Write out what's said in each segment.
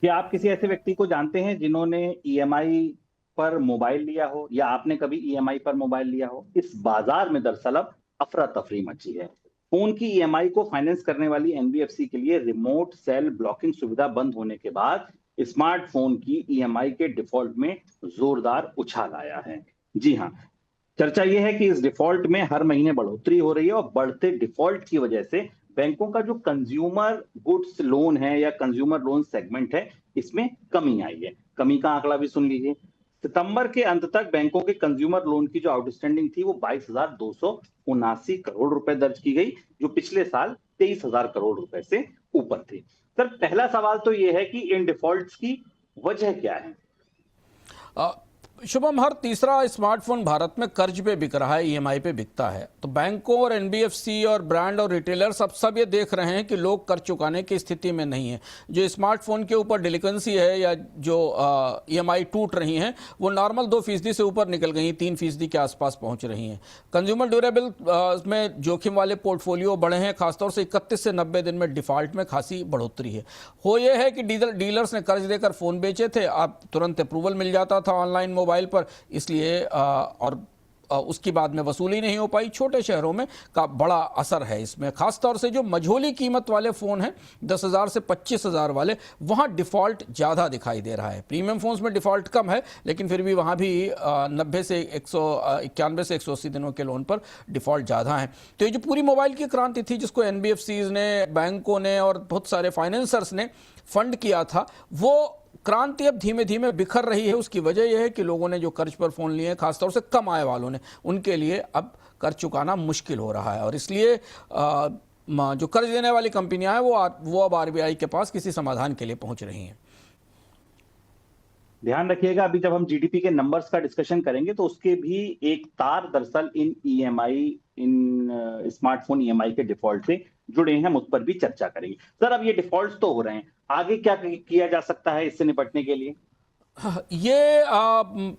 क्या आप किसी ऐसे व्यक्ति को जानते हैं जिन्होंने ईएमआई पर मोबाइल लिया हो, या आपने कभी ईएमआई पर मोबाइल लिया हो? इस बाजार में दरअसल अब अफरा तफरी मची है। फोन की ईएमआई को फाइनेंस करने वाली एनबीएफसी के लिए रिमोट सेल ब्लॉकिंग सुविधा बंद होने के बाद स्मार्टफोन की ईएमआई के डिफॉल्ट में जोरदार उछाल आया है। जी हाँ, चर्चा यह है कि इस डिफॉल्ट में हर महीने बढ़ोतरी हो रही है, और बढ़ते डिफॉल्ट की वजह से बैंकों का जो कंज्यूमर गुड्स लोन है या कंज्यूमर लोन सेगमेंट है, इसमें कमी आई है। कमी का आंकड़ा भी सुन लीजिए। सितंबर के अंत तक बैंकों के कंज्यूमर लोन की जो आउटस्टैंडिंग थी वो 22,279 करोड़ रुपए दर्ज की गई, जो पिछले साल 23,000 करोड़ रुपए से ऊपर थी। सर, पहला सवाल तो यह है कि इन डिफॉल्ट्स की वजह क्या है? शुभम, हर तीसरा स्मार्टफोन भारत में कर्ज पे बिक रहा है, ईएमआई पे बिकता है। तो बैंकों और एनबीएफसी और ब्रांड और रिटेलर्स अब सब ये देख रहे हैं कि लोग कर्ज चुकाने की स्थिति में नहीं है। जो स्मार्टफोन के ऊपर डिलिक्वेंसी है या जो ईएमआई टूट रही हैं, वो नॉर्मल 2% से ऊपर निकल गई, 3% के आसपास पहुंच रही हैं। कंज्यूमर ड्यूरेबल में जोखिम वाले पोर्टफोलियो बढ़े हैं, खासतौर से 31 से 90 दिन में डिफॉल्ट में खासी बढ़ोतरी है। हो ये है कि डीलर्स ने कर्ज देकर फोन बेचे थे, अब तुरंत अप्रूवल मिल जाता था ऑनलाइन मोबाइल पर, इसलिए उसकी बाद में वसूली नहीं हो पाई। छोटे शहरों में का बड़ा असर है इसमें, खासतौर से जो मझोली कीमत वाले फोन हैं 10,000 से 25,000 वाले, वहां डिफॉल्ट ज्यादा दिखाई दे रहा है। प्रीमियम फोन्स में डिफॉल्ट कम है, लेकिन फिर भी वहां भी 90 से 191 से 180 दिनों के लोन पर डिफॉल्ट ज्यादा है। तो ये जो पूरी मोबाइल की क्रांति थी, जिसको एनबीएफसीज ने, बैंकों ने और बहुत सारे फाइनेंसर्स ने फंड किया था, वो क्रांति अब धीमे धीमे बिखर रही है। उसकी वजह यह है कि लोगों ने जो कर्ज पर फोन लिए हैं, खासतौर से कम आय वालों ने, उनके लिए अब कर्ज चुकाना मुश्किल हो रहा है, और इसलिए जो कर्ज देने वाली कंपनियां हैं वो अब आरबीआई के पास किसी समाधान के लिए पहुंच रही हैं। ध्यान रखिएगा, अभी जब हम जीडीपी के नंबर्स का डिस्कशन करेंगे तो उसके भी एक तार दरअसल इन स्मार्टफोन ईएमआई के डिफॉल्ट से जुड़े हैं, हम उस पर भी चर्चा करेंगे। सर, अब ये डिफॉल्ट्स तो हो रहे हैं, आगे क्या किया जा सकता है इससे निपटने के लिए? ये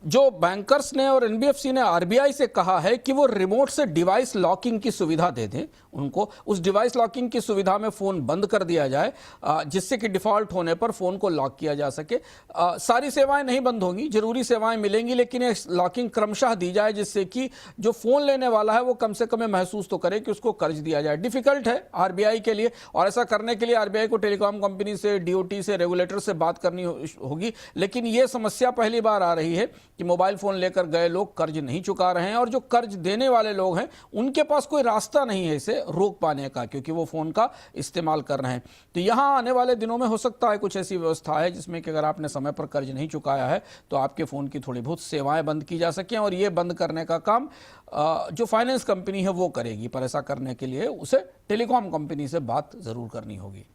जो बैंकर्स ने और एनबीएफसी ने आरबीआई से कहा है कि वो रिमोट से डिवाइस लॉकिंग की सुविधा दे दें उनको। उस डिवाइस लॉकिंग की सुविधा में फोन बंद कर दिया जाए, जिससे कि डिफॉल्ट होने पर फोन को लॉक किया जा सके। सारी सेवाएं नहीं बंद होंगी, जरूरी सेवाएं मिलेंगी, लेकिन ये लॉकिंग क्रमशः दी जाए, जिससे कि जो फोन लेने वाला है वो कम से कम महसूस तो करे कि उसको कर्ज दिया जाए। डिफिकल्ट है आरबीआई के लिए, और ऐसा करने के लिए आरबीआई को टेलीकॉम कंपनी से, डीओटी से, रेगुलेटर से बात करनी होगी। लेकिन ये समस्या पहली बार आ रही है कि मोबाइल फोन लेकर गए लोग कर्ज नहीं चुका रहे हैं, और जो कर्ज देने वाले लोग हैं उनके पास कोई रास्ता नहीं है इसे रोक पाने का, क्योंकि वो फोन का इस्तेमाल कर रहे हैं। तो यहां आने वाले दिनों में हो सकता है कुछ ऐसी व्यवस्था है जिसमें कि अगर आपने समय पर कर्ज नहीं चुकाया है तो आपके फोन की थोड़ी बहुत सेवाएं बंद की जा सकें, और ये बंद करने का काम जो फाइनेंस कंपनी है वो करेगी। पर ऐसा करने के लिए उसे टेलीकॉम कंपनी से बात जरूर करनी होगी।